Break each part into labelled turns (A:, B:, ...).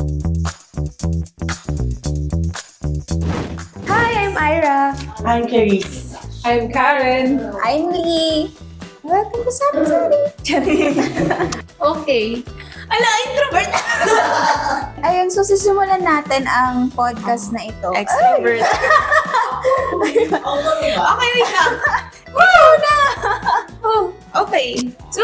A: Hi, I'm Ira.
B: I'm Clarice.
C: I'm Karen.
A: I'm Lee. Welcome to Sari Sari.
D: Okay. Ala, introvert!
A: Ayun, so sisimulan natin ang podcast na ito.
D: Extrovert. Okay, wait lang. Okay. So,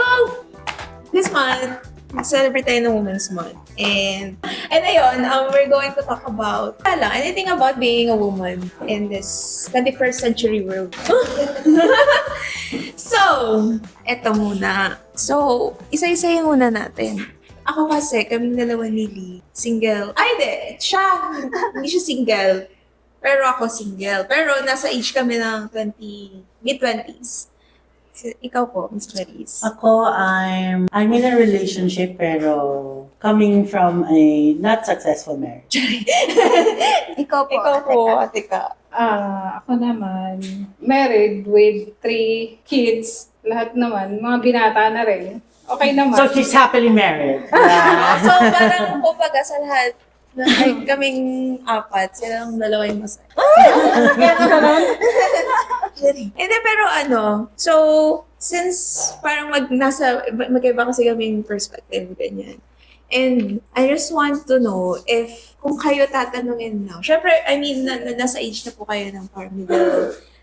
D: this month, celebrate tayo ng Women's Month. And ayun, we're going to talk about, anything about being a woman in this 21st century world. So, eto muna. So, isa-isahin muna natin. Ako kasi, kaming dalawa ni Lee, single. Ay, hindi. Siya, hindi siya single. Pero ako single. Pero nasa age kami ng mid-20s. So, ikaw po, Ms. Clarice.
B: Ako, I'm in a relationship pero coming from a not successful marriage.
A: Ikaw po.
D: Ikaw po, ate ka.
C: Ako naman, married with 3 kids. Lahat naman, mga binata na rin. Okay naman.
B: So she's happily married.
D: So, parang kumbaga sa lahat, like, kaming 4, silang 2 yung masaya. Hindi, pero so, since parang magkaiba kasi kaming perspective, ganyan. And I just want to know if, kung kayo tatanungin now, syempre, I mean, nasa age na po kayo ng parang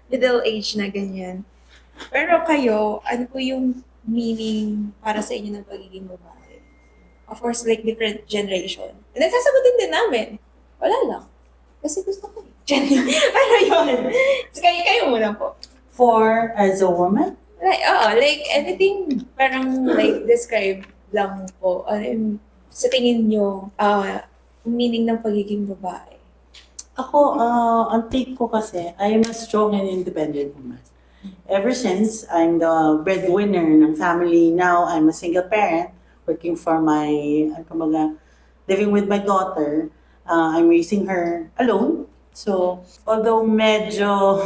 D: middle age na ganyan. Pero kayo, ano po yung meaning para sa inyo ng pagiging babae? Of course, like different generation. And then sasagutin din namin. Wala lang. Kasi gusto ko. Pero yun. So, kayo muna po.
B: For as a woman,
D: Like anything parang like describe lang po. Sa tingin nyo, meaning ng pagiging babae.
B: ako, ang take ko kasi, I'm a strong and independent woman. Ever since I'm the breadwinner ng family, now I'm a single parent, working for living with my daughter. I'm raising her alone. So, although medyo,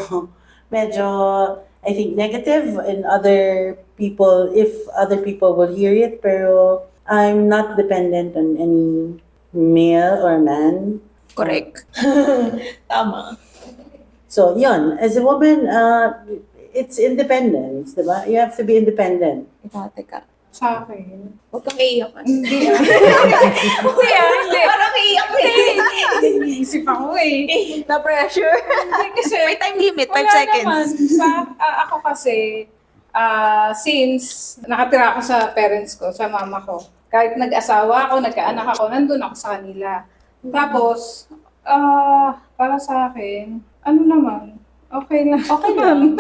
B: I think negative in other people, if other people will hear it, pero I'm not dependent on any male or man.
D: Correct. Tama.
B: So, yun. As a woman, it's independence, diba? You have to be independent.
D: Ikaw, teka.
C: Sa akin.
D: Huwag kang iiyak.
C: Hindi. Hindi.
D: Parang iiyak
C: Iniisip ako eh.
D: Na-pressure.
C: Hindi kasi,
D: May time limit, 5
C: wala
D: seconds.
C: naman. Ako kasi, since nakatira ako sa parents ko, sa mama ko, kahit nag-asawa ako, nagkaanak ako, nandun ako sa kanila. Tapos, para sa akin, ano naman, okay lang.
D: Okay lang.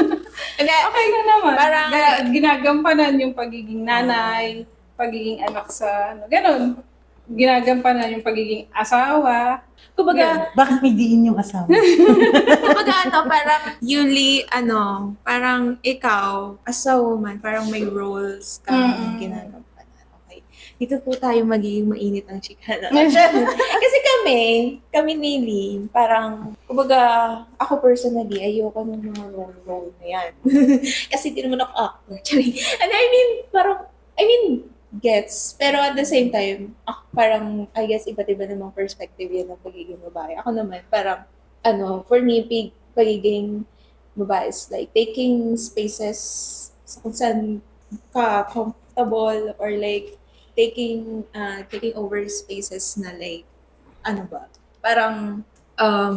C: Okay lang naman.
D: Parang-
C: Ginagampanan yung pagiging nanay, pagiging anak sa, ganun. Ginagampanan yung pagiging asawa.
D: Kumbaga,
B: Bakit may diin yung asawa?
D: parang Yuli, parang ikaw, as a woman, parang may roles ka ginagampanan. Okay. Dito po tayo magiging mainit ang chikana. Kasi kami ni Lee, parang, kumbaga, ako personally, ayoko ng mga role na yan. Kasi di naman ako actor. And I mean, gets. Pero at the same time, ako parang, I guess, iba't iba namang perspective yan ng pagiging babae. Ako naman, parang, for me, pagiging babae is like taking spaces sa kung saan ka comfortable or like taking over spaces na like, parang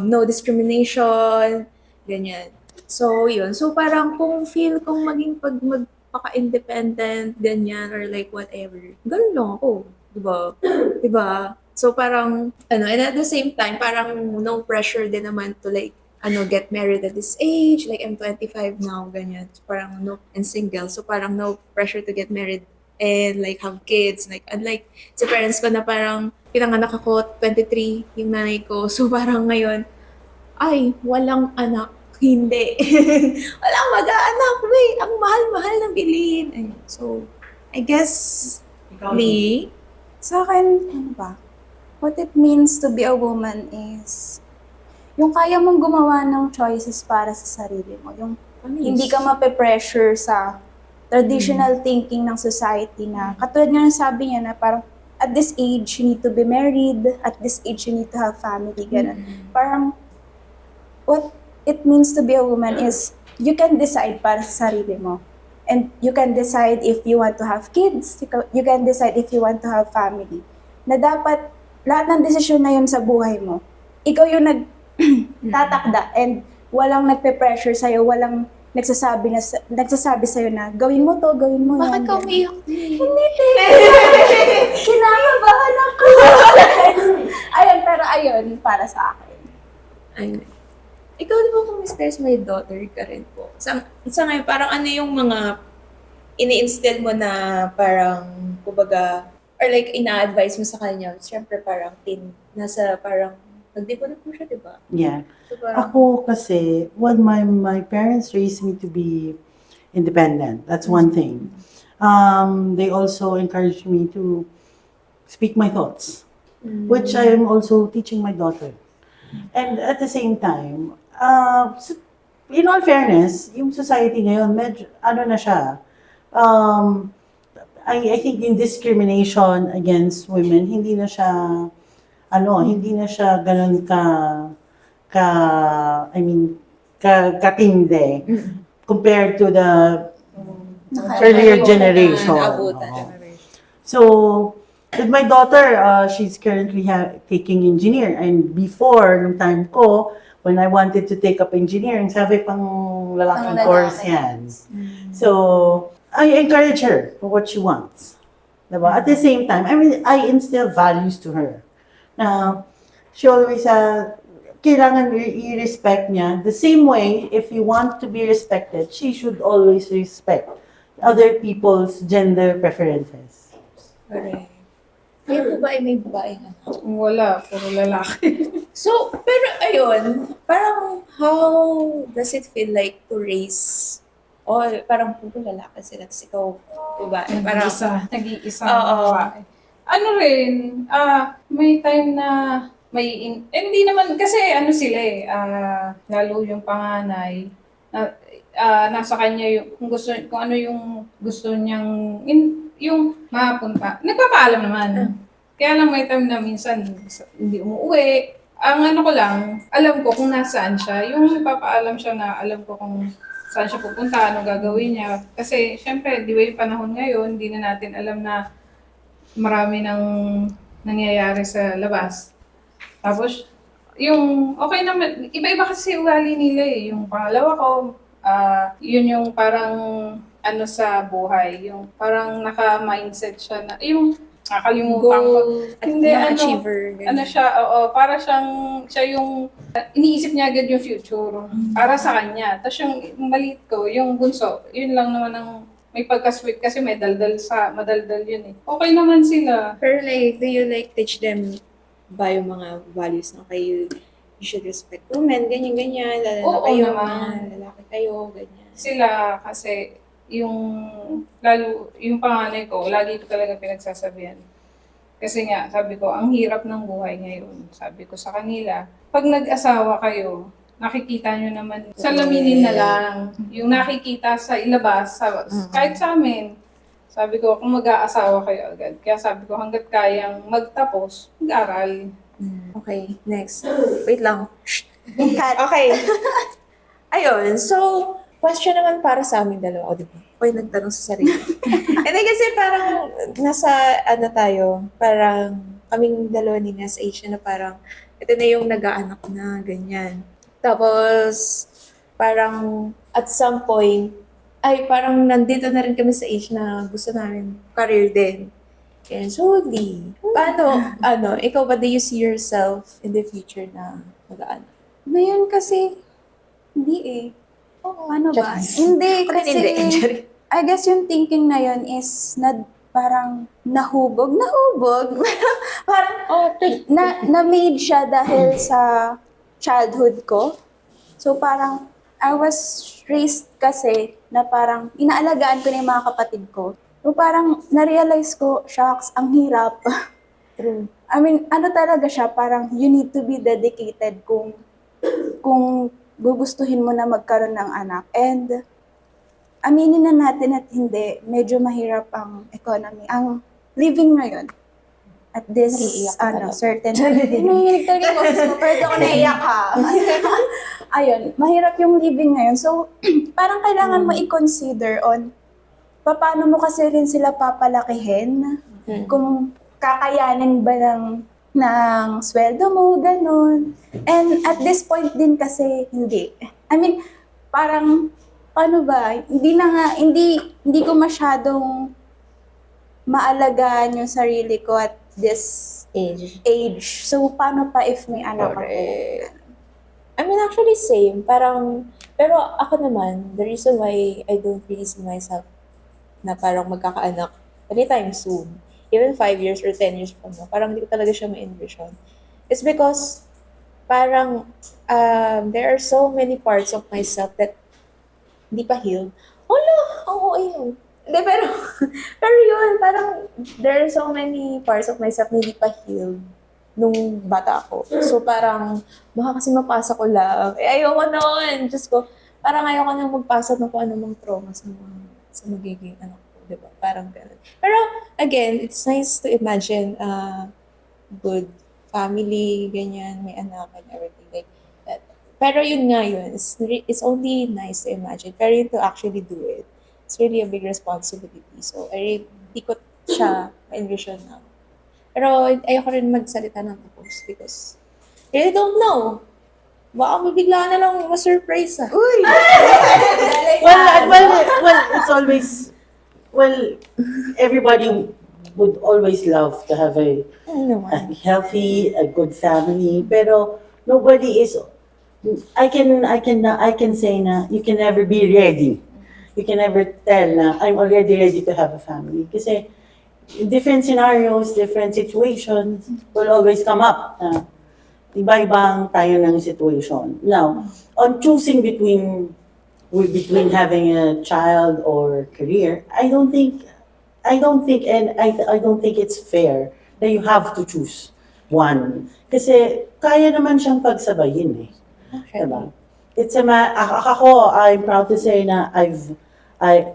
D: no discrimination, ganyan. So, yun. So, parang kung feel kong magpaka-independent, ganyan, or like whatever, ganun lang ako. Diba? So, parang, and at the same time, parang no pressure din naman to like, get married at this age. Like, I'm 25 now, ganyan. So, parang and single. So, parang no pressure to get married and like have kids. Like, unlike sa parents ko na parang pinanganak ako, 23, yung nanay ko. So, parang ngayon, ay, walang anak. Hindi. Walang mag-aanak, wait. Ang mahal-mahal ng bilhin. Ayun. So, I guess, Lee,
A: Sa akin, ano ba? What it means to be a woman is yung kaya mong gumawa ng choices para sa sarili mo. Yung hindi ka mape-pressure sa traditional thinking ng society na katulad nga ng sabi niya na parang at this age, you need to be married, at this age, you need to have family, ganun. Parang, what it means to be a woman is, you can decide para sa sarili mo. And you can decide if you want to have kids, you can decide if you want to have family. Na dapat, lahat ng desisyon na yun sa buhay mo, ikaw yung tatakda and walang nagpe-pressure sa'yo, walang nagsasabi sa'yo na gawin mo to, gawin mo
D: Bakit
A: yan.
D: ka
A: ganun.
D: umiyak?
A: Hindi, kinakabahan ako. Ayun, pero ayun, para sa akin.
D: Ayun. Ikaw, di ba kung mistress, may daughter ka rin po? Sa ngayon, parang ano yung mga ini-instill mo na parang, kumbaga, or like, ina-advise mo sa kanya? Siyempre, parang, nasa parang, nagdipon po siya, di ba?
B: Yeah.
D: So, parang,
B: Ako kasi, my parents raised me to be independent. That's one thing. They also encouraged me to speak my thoughts, which I am also teaching my daughter. And at the same time, in all fairness, yung society ngayon, medyo, ano na siya, I think in discrimination against women, hindi na siya, hindi na siya ganun katindi compared to the earlier generation.
D: Abutan.
B: Oo. So, with my daughter, she's currently taking engineer. And before, nung time ko, when I wanted to take up engineering, sabi pang lalaking
A: Pang
B: course
A: lalaki.
B: yan. So, I encourage her for what she wants. Diba? At the same time, I instill values to her. Na, she always, kailangan i-respect niya. The same way, if you want to be respected, she should always respect other people's gender preferences.
D: Correct. Kayo po ba ay may babaeng anak?
C: Wala, puro lalaki.
D: So, pero ayun, parang how does it feel like to raise parang puro lalaki sila, tapos ikaw, babae. Parang,
C: Nag-iisa
D: Oo.
C: babae. Ano rin, may time na hindi naman, kasi ano sila lalo yung panganay, nasa kanya kung ano yung gusto niyang, yung mapunta. Nagpapaalam naman. Kaya lang may time na minsan hindi umuwi. Ang ano ko lang, alam ko kung nasaan siya. Yung nagpapaalam siya na alam ko kung saan siya pupunta, ano gagawin niya. Kasi syempre, di ba yung panahon ngayon, hindi na natin alam na marami nang nangyayari sa labas. Tapos, yung okay naman, iba-iba kasi ugali nila eh. Yung pangalawa ko, yun yung parang ano sa buhay, yung parang naka-mindset siya na, yung nakalimutan ko.
D: at
C: Hindi,
D: achiever.
C: Ano siya, para siya yung, iniisip niya agad yung future para sa kanya. Tapos yung maliit ko, yung bunso, yun lang naman ang may pagka-sweet kasi may madaldal yun eh. Okay naman sila.
D: Pero like, do you like teach them ba yung mga values na kayo, you should respect women, ganyan-ganyan, lalo na
C: Oo
D: kayo,
C: naman.
D: mga lalaki kayo, ganyan.
C: Sila kasi lalo yung panganay ko, lagi ko talaga pinagsasabihan. Kasi nga, sabi ko, ang hirap ng buhay ngayon. Sabi ko sa kanila, pag nag-asawa kayo, nakikita nyo naman, salaminin na lang. Yung nakikita sa ilabas, kahit sa amin. Sabi ko, kung mag-aasawa kayo agad. Kaya sabi ko, hanggat kayang magtapos, mag-aral.
D: Okay, next. Wait lang.
A: Cut.
D: Okay. Ayun, so, question naman para sa aming dalawa. O, di ba? Ako yung nagtanong sa sarili. And then kasi parang nasa, tayo, parang kaming dalawa ni nasa age na parang ito na yung nag-aanak na, ganyan. Tapos, parang at some point, ay parang nandito na rin kami sa age na gusto namin career din. And solely, paano, ikaw ba, do you see yourself in the future na mag-aanak?
A: Ngayon kasi, hindi eh. Ano ba?
D: Just-
A: Hindi,
D: Bakit
A: kasi,
D: hindi?
A: I guess yung thinking na yun is parang nahubog. Parang na-made siya dahil sa childhood ko. So parang, I was raised kasi na parang inaalagaan ko na yung mga kapatid ko. So parang na-realize ko, shucks, ang hirap.
D: True.
A: I mean, ano talaga siya, parang you need to be dedicated kung gugustuhin mo na magkaroon ng anak. And aminin na natin at hindi, medyo mahirap ang economy, ang living ngayon. at this
D: Naiiyak ka talaga.
A: certain nahihinig talaga yung boses mo, pero di ako naiiyak ha. Ayun, mahirap yung living ngayon. So, parang kailangan mo i-consider on paano mo kasi rin sila papalakihin, kung kakayanin ba ng sweldo mo, ganun. And at this point din kasi, hindi. I mean, parang, paano ba, hindi ko masyadong maalagaan yung sarili ko at this age. So, paano pa if may anak ako?
D: Correct. I mean, actually, same. Parang, pero ako naman, the reason why I don't really see myself na parang magkakaanak anytime soon, even 5 years or 10 years from now, parang hindi ko talaga siya ma-envision. It's because, parang, there are so many parts of myself that hindi pa healed. Oo, ayun. Hindi, pero yun, parang, there are so many parts of myself na hindi pa healed nung bata ako. So parang, baka kasi mapasa ko lang. Ayoko noon. Diyos ko, parang ayoko nang magpasa ng kung anumang trauma sa magiging anak ko. Diba? Parang ganun. Pero, again, it's nice to imagine good family, ganyan, may anak and everything like that. Pero yun nga yun, it's only nice to imagine. Pero yun to actually do it, it's really a big responsibility. So, hindi ko siya ma-envision na. Pero ayoko rin magsalita ng tapos because I really don't know. Baka mabigla na lang ma-surprise
B: Uy! It's always, everybody would always love to have a healthy, a good family. Pero nobody is, I can say na you can never be ready. You can never tell na I'm already ready to have a family. Kasi different scenarios, different situations will always come up. Iba-ibang tayo ng situation. Now, on choosing between having a child or career, I don't think it's fair that you have to choose one. Kasi kaya naman siyang pagsabayin eh. Diba? I'm proud to say na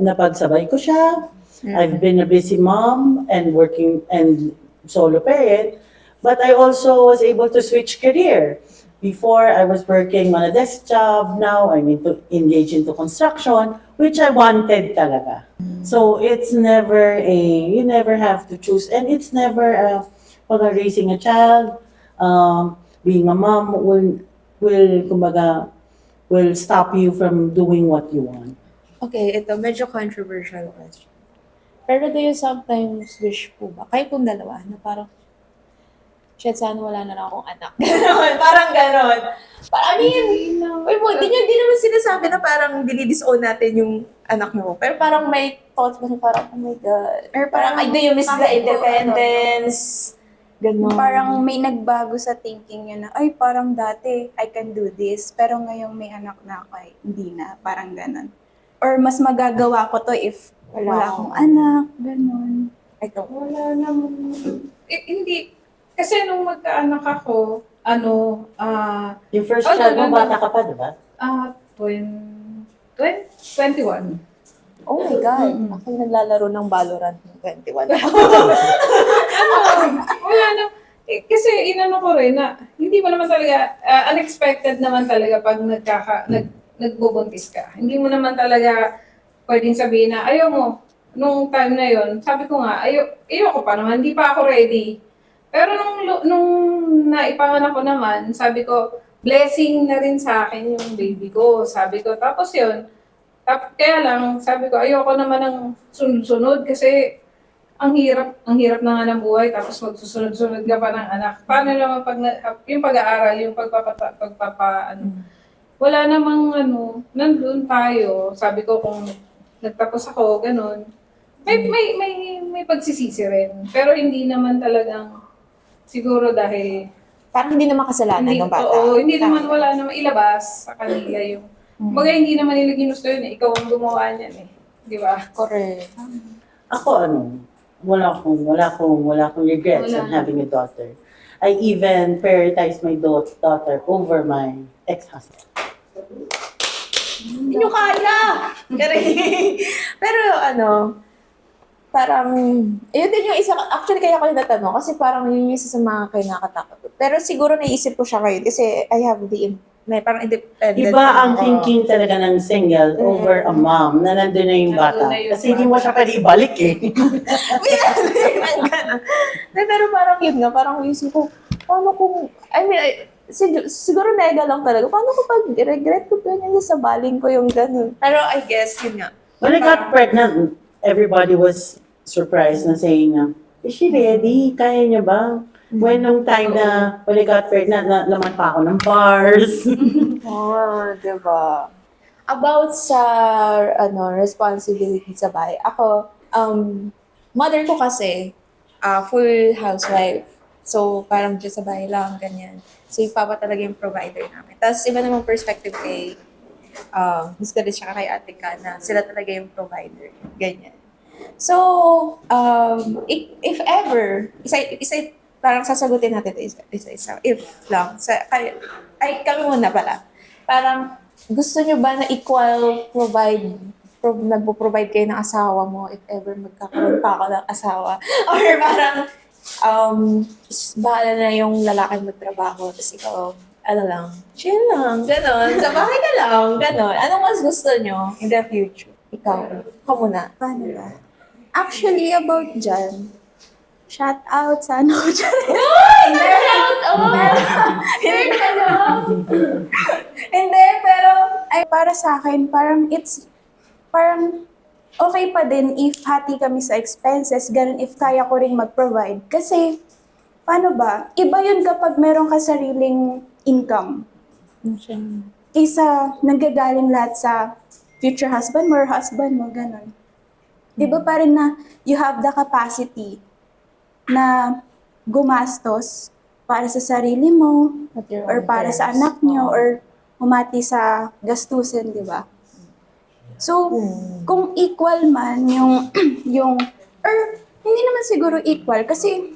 B: napagsabay ko siya. I've been a busy mom and working and solo parent, but I also was able to switch career. Before, I was working on a desk job. Now, I'm engaged into construction, which I wanted talaga. So, it's never you never have to choose. And it's never, raising a child, being a mom will stop you from doing what you want.
D: Okay, ito, medyo controversial question. Pero do you sometimes wish po ba, kayo pong dalawa, na parang, shit, sana wala na lang akong anak. Ganon, parang ganon. Parang, I mean, di naman sinasabi na parang dinidisown natin yung anak mo. Pero parang may thoughts mo na parang, oh my God. Or parang, do you miss the independence? Ganon.
A: Parang may nagbago sa thinking yun na, ay, parang dati, I can do this. Pero ngayong may anak na ako, ay, hindi na. Parang ganon. Or mas magagawa ko to if wala akong anak. Ganon.
D: Ikaw.
C: Wala naman. Hindi. Kasi nung magkaanak ako,
B: Yung first
C: Oh,
B: child mo,
C: no.
B: bata ka pa, diba?
C: 21.
D: Oh my God. Ako yung naglalaro ng Valorant ng 21.
C: Wala na. Kasi inano ko rin na, hindi mo naman talaga, unexpected naman talaga pag nagbubuntis ka. Hindi mo naman talaga pwedeng sabihin na, ayaw mo, nung time na yon, sabi ko nga, ayoko pa naman, hindi pa ako ready. Pero nung naipanganak ko naman, sabi ko, blessing na rin sa akin yung baby ko. Sabi ko, tapos yun, kaya lang, sabi ko, ayoko naman ng sunod-sunod kasi ang hirap na nga ng buhay, tapos magsusunod-sunod ka pa ng anak. Paano naman yung pag-aaral, yung wala namang nandun tayo. Sabi ko, kung nagtapos ako, ganun, may pagsisisi rin. Pero hindi naman talagang, siguro dahil,
D: Parang hindi naman kasalanan ng bata.
C: Oo, hindi naman, wala naman ilabas sa kanila yung, bagay hindi naman nila ginusto yun eh. Ikaw ang gumawa niyan eh. Di ba?
D: Correct.
B: Ako wala akong regrets on having a daughter. I even prioritize my daughter over my ex-husband.
D: Hindi nyo kaya! Pero parang, yun din yung isa, actually kaya ko yung natanong, kasi parang yun yung isa sa mga kinakatakot. Pero siguro naisip ko siya ngayon, kasi I have may parang independent.
B: Iba ang
D: ako.
B: thinking talaga ng single over a mom na nandun na yung bata.
C: Nandun na yung
B: Kasi hindi mo
C: bata.
B: siya pwede ibalik eh.
D: Pero parang yun nga, parang isip ko, paano kung, siguro nega lang talaga, paano ko pag regret ko pa yun sa baling ko yung ganun. Pero I guess, yun nga.
B: When I got pregnant, everybody was surprised na saying na, is she ready? Kaya niya ba? When nung time na when I got pregnant, laman pa ako ng bars.
D: Oh, diba? About sa, responsibility sa bahay. Ako, mother ko kasi, full housewife. So, parang dyan sa bahay lang, ganyan. So, yung papa talaga yung provider namin. Tapos, iba namang perspective kay, gusto rin siya kay Ate Ka na sila talaga yung provider. Ganyan. So, if ever, parang sasagutin natin ito isa-isa. If lang. Kami muna pala. Parang, gusto nyo ba na equal nagpo-provide kayo ng asawa mo if ever magkakaroon pa ako ng asawa? Or parang, bahala na yung lalaki magtrabaho, tapos ikaw, chill lang, ganon. Sa bahay ka lang, ganon. Anong mas gusto nyo in the future? Ikaw muna.
A: Paano ba? Actually, about dyan, shout out sa ano ko dyan. Hindi, pero para sa akin, parang okay pa din if hati kami sa expenses, ganun if kaya ko rin mag-provide. Kasi, paano ba? Iba yun kapag meron ka sariling income. Kaysa nanggagaling lahat sa future husband mo or husband mo, ganun. Iba pa rin na you have the capacity na gumastos para sa sarili mo or para sa anak nyo or humati sa gastusin, di ba? So, kung equal man or hindi naman siguro equal kasi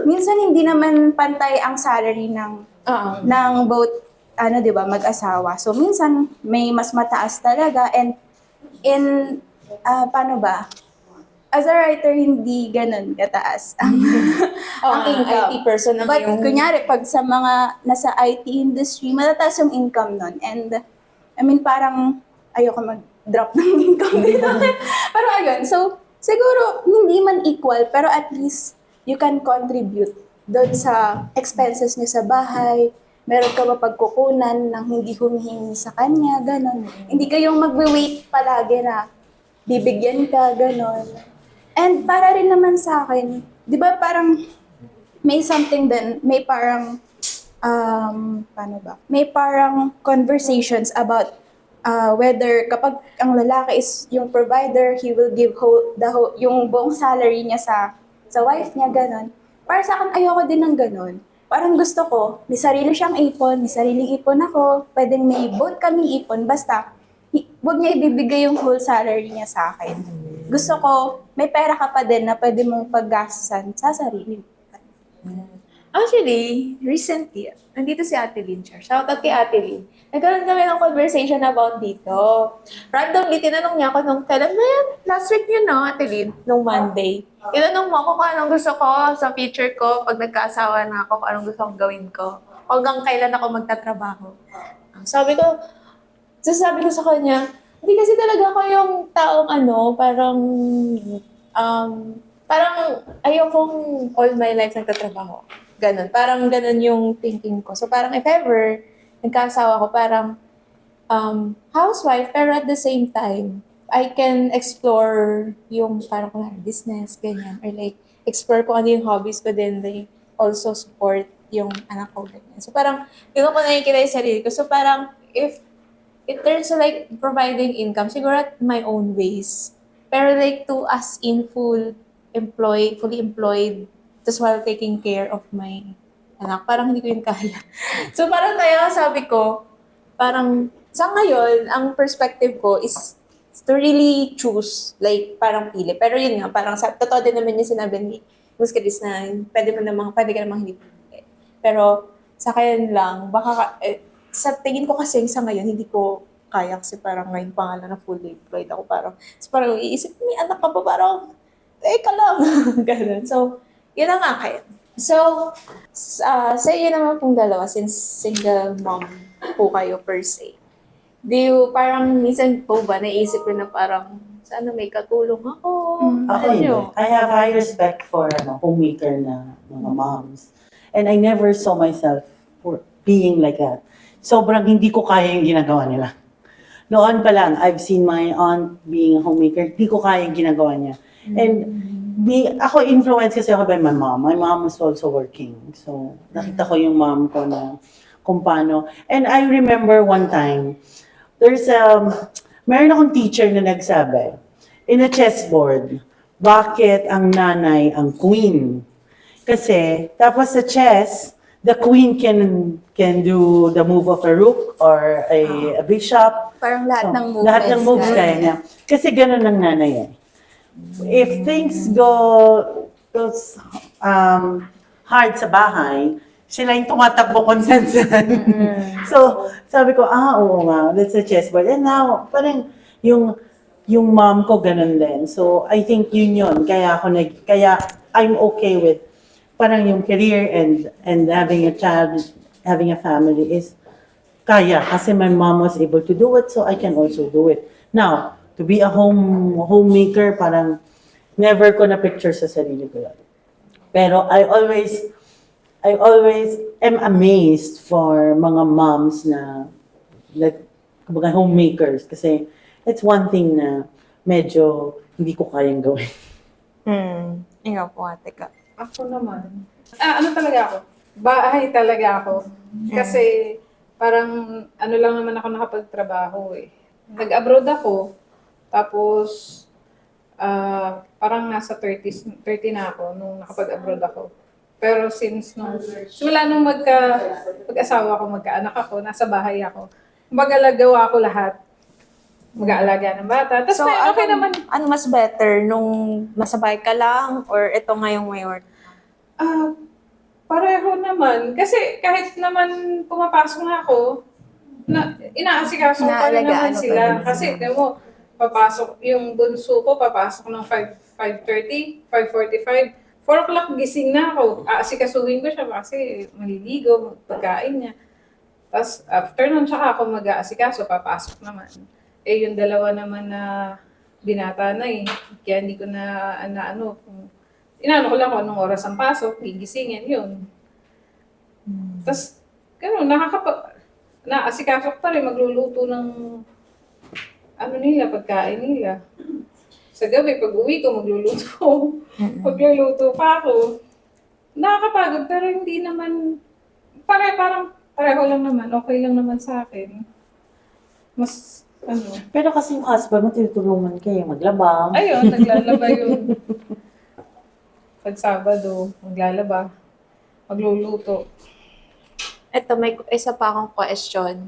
A: minsan hindi naman pantay ang salary ng both, di ba, mag-asawa. So, minsan may mas mataas talaga and paano ba? As a writer, hindi ganun kataas ang income.
D: IT person naman
A: But
D: yung...
A: kunyari, pag sa mga nasa IT industry, matataas yung income nun. And, parang ayoko mag-drop ng income dito. Pero ayun, so, siguro, hindi man equal, pero at least, you can contribute doon sa expenses niyo sa bahay. Meron ka mapagkukunan ng hindi humihingi sa kanya, gano'n. Hindi kayong magwe-wait palagi na bibigyan ka, gano'n. And para rin naman sa akin, di ba parang may something din, may parang, paano ba? May parang conversations about whether kapag ang lalaki is yung provider, he will give yung buong salary niya sa wife niya, ganon. Para sa akin, ayoko din ng ganon. Parang gusto ko, may sarili siyang ipon, may sariling ipon ako, pwedeng may both kaming ipon, basta huwag niya ibibigay yung whole salary niya sa akin. Gusto ko, may pera ka pa din na pwede mong paggastusan sa sarili.
D: Actually, recently, nandito si Ate Lynn. Shoutout kay Ate Lynn. Nagkaroon kami ng conversation about dito. Randomly, tinanong niya ako nung kailan na yan? Last week yun, no, Ate Lynn? Nung Monday. Tinanong mo ako kung anong gusto ko sa future ko pag nagkaasawa na ako, kung anong gusto kong gawin ko. Hanggang kailan ako magtatrabaho. Sasabi ko sa kanya, hindi kasi talaga ako yung taong parang ayokong all my life nagtatrabaho. Ganon. Parang ganon yung thinking ko. So parang if ever, nagkaasawa ko, parang housewife, pero at the same time, I can explore yung parang business, ganyan. Or like, explore ko ano yung hobbies ko din. Like, also support yung anak ko, ganyan. So parang, yun ko nakikita yung sarili ko. So parang, if in terms of like providing income, siguro at my own ways. Pero like to as in fully employed, just while taking care of my anak, parang hindi ko yun kaya. So parang kaya sabi ko, parang sa ngayon, ang perspective ko is to really choose, like parang pili. Pero yun nga, parang totoo din naman yung sinabi ni Ms. Chris na pwede ka namang hindi pili. Pero sa kayan lang, baka sa tingin ko kasi sa ngayon, hindi ko kaya kasi parang ngayon pa nga lang na fully employed ako. Parang iisip, may anak ka pa, parang teka lang. Ganun. So, yun ang akin. So, sa inyo naman pong dalawa, since single mom po kayo per se, do you, parang minsan po ba naisip ko na parang, sana may katulong ako?
B: Ako yun. I have high respect for homemaker na mga moms. And I never saw myself being like that. Sobrang hindi ko kaya yung ginagawa nila. Noon pa lang, I've seen my aunt being a homemaker. Hindi ko kaya yung ginagawa niya. And ako influenced kasi ako by my mom. My mom was also working. So, nakita ko yung mom ko na kung paano. And I remember one time, meron akong teacher na nagsabi, in a chessboard, bakit ang nanay ang queen? Kasi, tapos sa chess, the queen can do the move of a rook or a bishop.
A: Parang lahat ng movements.
B: Lahat ng moves kaya niya. Kasi ganun ang nanay eh. If things goes hard sa bahay, sila yung tumatakbo kung saan-saan. So, sabi ko, oo nga, that's a chessboard. And now, parang yung mom ko ganun din. So, I think yun. Kaya I'm okay with parang yung career and having a child, having a family is kaya. Kasi my mom was able to do it, so I can also do it. Now, to be a homemaker, parang never ko na picture sa sarili ko yan. Pero I always am amazed for mga moms na kumbaga homemakers kasi it's one thing na medyo hindi ko kayang gawin.
D: Ikaw po, ate ka.
C: Ako naman. Ano talaga ako? Bahay talaga ako. Kasi parang ano lang naman ako nakapagtrabaho eh. Nag-abroad ako. Tapos parang nasa 30 na ako nung nakapag-abroad ako. Pero simula nung mag-asawa ako, magkaanak ako, nasa bahay ako. Magalagawa ako lahat. Mag-aalaga ng bata. Tapos okay naman.
D: Ano mas better? Nung masabay ka lang or ito ngayong may work?
C: Pareho naman. Kasi kahit naman pumapasok na ako, inaasikaso pa rin naman sila. Kasi mo, papasok, yung bunso ko, papasok ng 5:30, 5:45, 4 o'clock gising na ako. Aasikasuhin ko siya kasi maliligo, pagkain niya. Tapos after nun, tsaka ako mag-aasikaso, papasok naman. Eh, yung dalawa naman na binata na eh. Kaya hindi ko na inaano ko lang kung anong oras ang pasok, gigisingin, yun. Tapos, gano'n, naasikaso pa rin, magluluto ng pagkain nila. Sa gabi, pag uwi ko, magluluto pa ako. Nakakapagod, pero hindi naman, parang pareho lang naman, okay lang naman sa akin. Mas,
B: Pero kasi yung husband mo, tinutulungan kayo maglaba.
C: ayun, naglalaba yun. Pag Sabado, maglalaba, magluluto.
D: Ito, may isa pa akong question.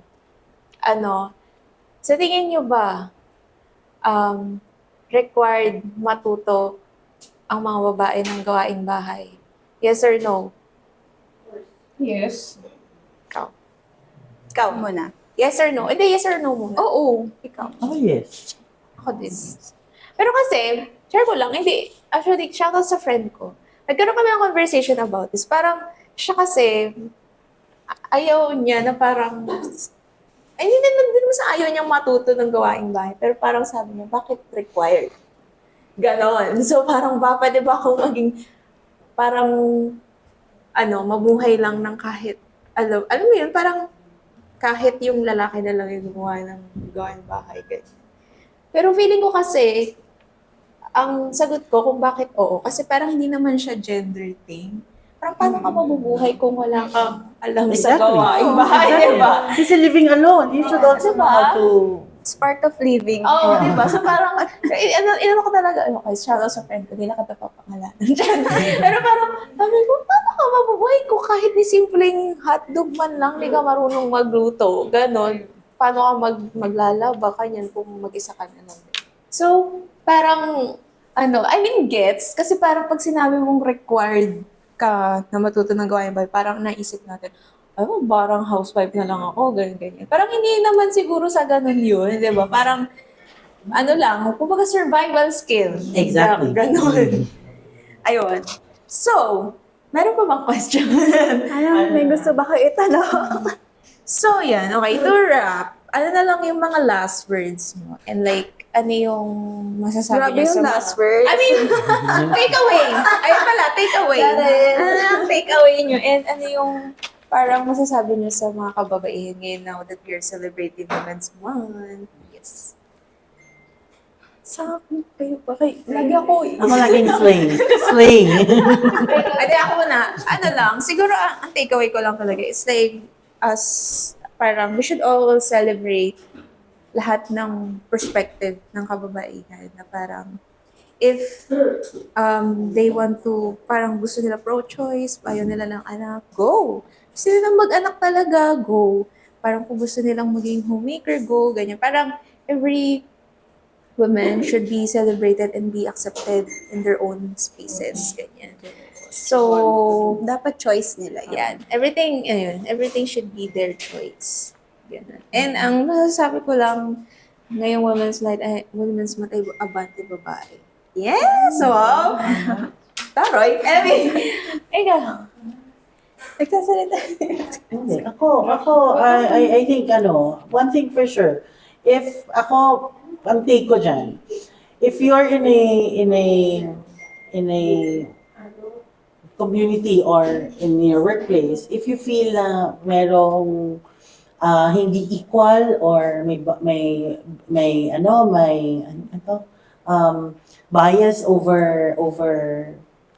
D: Sa tingin nyo ba, required matuto ang mga babae ng gawaing bahay? Yes or no?
C: Yes.
D: Ikaw
A: Muna.
D: Yes or no? Hindi, yes or no muna. Oo. Ikaw.
B: Oh, yes.
D: Ako din. Pero kasi, share ko lang, hindi. Actually, shoutout sa friend ko. Nagkaroon kami ng conversation about this. Parang, siya kasi, ayaw niya na parang, hindi naman sa ayaw niyang matuto ng gawaing bahay. Pero parang sabi niya, bakit required? Ganon. So parang pwede ba akong maging, parang, mabuhay lang ng kahit, alam mo yun, parang, kahit yung lalaki na lang yung gumawa ng gawaing bahay. Ganyan. Pero feeling ko kasi, ang sagot ko kung bakit oo, kasi parang hindi naman siya gender thing. Parang paano ka mabubuhay kung wala kang alam sa gawaing bahay, di ba?
B: Kasi living alone, you should also know how to...
A: It's part of living.
D: Oo, di ba? So parang, inano ko talaga, okay, shout out sa friend ko, hindi na kita papangalanan. Pero parang, sabi ko, paano ka mabubuhay kung kahit ni simpleng hotdog man lang, hindi ka marunong magluto, ganon. Paano ka maglalaba, kanyan kung mag-isa ka na lang. So, parang, gets, kasi parang pag sinabi mong required ka na matuto ng gawain bahay, parang naisip natin, parang housewife na lang ako, ganyan. Parang hindi naman siguro sa ganun yun, di ba? Parang, ano lang, kumbaga survival skill.
B: Exactly.
D: Ganon. Ayun. So, meron pa bang question?
A: Ano, may gusto ba kayo itanong?
D: So, yan. Okay, to wrap, ano na lang yung mga last words mo? And like, ano yung masasabi
A: Grabe
D: niyo sa
A: yung
D: mga...
A: last words.
D: I mean, take away. Ayun pala, take away.
A: Yes.
D: Ano lang take away niyo? And ano yung parang masasabi niyo sa mga kababaihan ngayon now that we are celebrating Women's Month? Yes.
A: Sa akin, kayo ba? Lagi ako eh.
B: Ako laging sling. Sling.
D: Ate, ako na, ano lang, siguro ang takeaway ko lang talaga is like, as parang we should all celebrate lahat ng perspective ng kababaihan na parang if they want to, parang gusto nila pro-choice, ayaw nila ng anak, go. Gusto nilang mag-anak talaga, go. Parang kung gusto nilang maging homemaker, go, ganyan. Parang every women should be celebrated and be accepted in their own spaces, ganyan. So,
A: Dapat choice nila yan.
D: yan. Everything should be their choice. Ganun. And ang masasabi ko lang ngayong Women's Month ay abante babae. Yes! Wow! Taroy! Emmy! Ikaw.
A: Nagsasalita.
B: Hindi. I think, one thing for sure, if ako, ang take ko dyan, if you're in a community or in your workplace, if you feel na merong hindi equal or bias over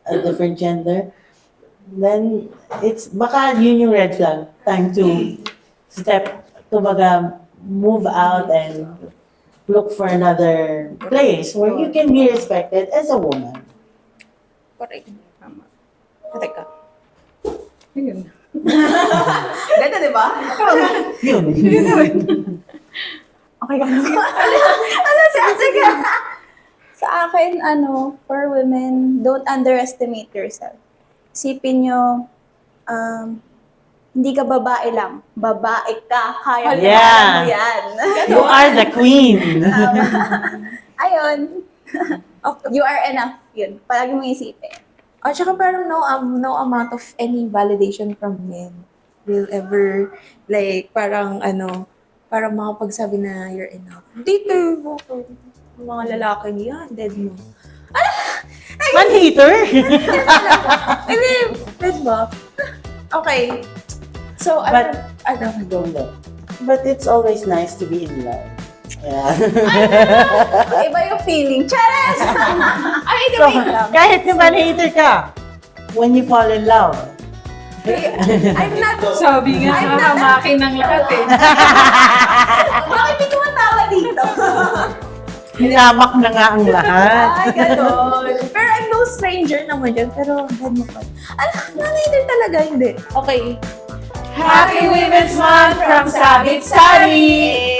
B: a different gender, then it's baka yun yung red flag. Time to move out and look for another place where you can be respected as a woman.
D: Correct.
C: Tama.
D: Teka.
C: Ayun.
D: Ganda, di ba?
B: Yun.
A: Okay ka na. Sige. Sa akin, for women, don't underestimate yourself. Isipin nyo, hindi ka babae lang. Babae ka. Kaya
B: Yeah.
A: mo yan.
B: You are the queen.
A: Ayun. You are enough. Yun. Palagi mo isipin.
D: At saka parang no amount of any validation from men will ever, like, parang makapagsabi na you're enough. Dito, mga lalaki yan, dead mo.
B: Man-hater.
D: Hindi, dead ba? Okay. So,
B: But it's always nice to be in love. Yeah.
A: Iba yung feeling. Charas!
D: Ay,
B: So,
D: wait lang.
B: kahit naman hater ka, when you fall in love,
D: I'm not,
C: Sabi nga, nakamakin ng lahat eh.
A: Bakit hindi tumatawa dito?
B: hinamak na nga ang lahat.
D: ay, ganon. Pero I'm no stranger naman dyan, pero dead mo pa. Nangyayari talaga, hindi. Okay.
C: Happy Women's Month from Sabit Study!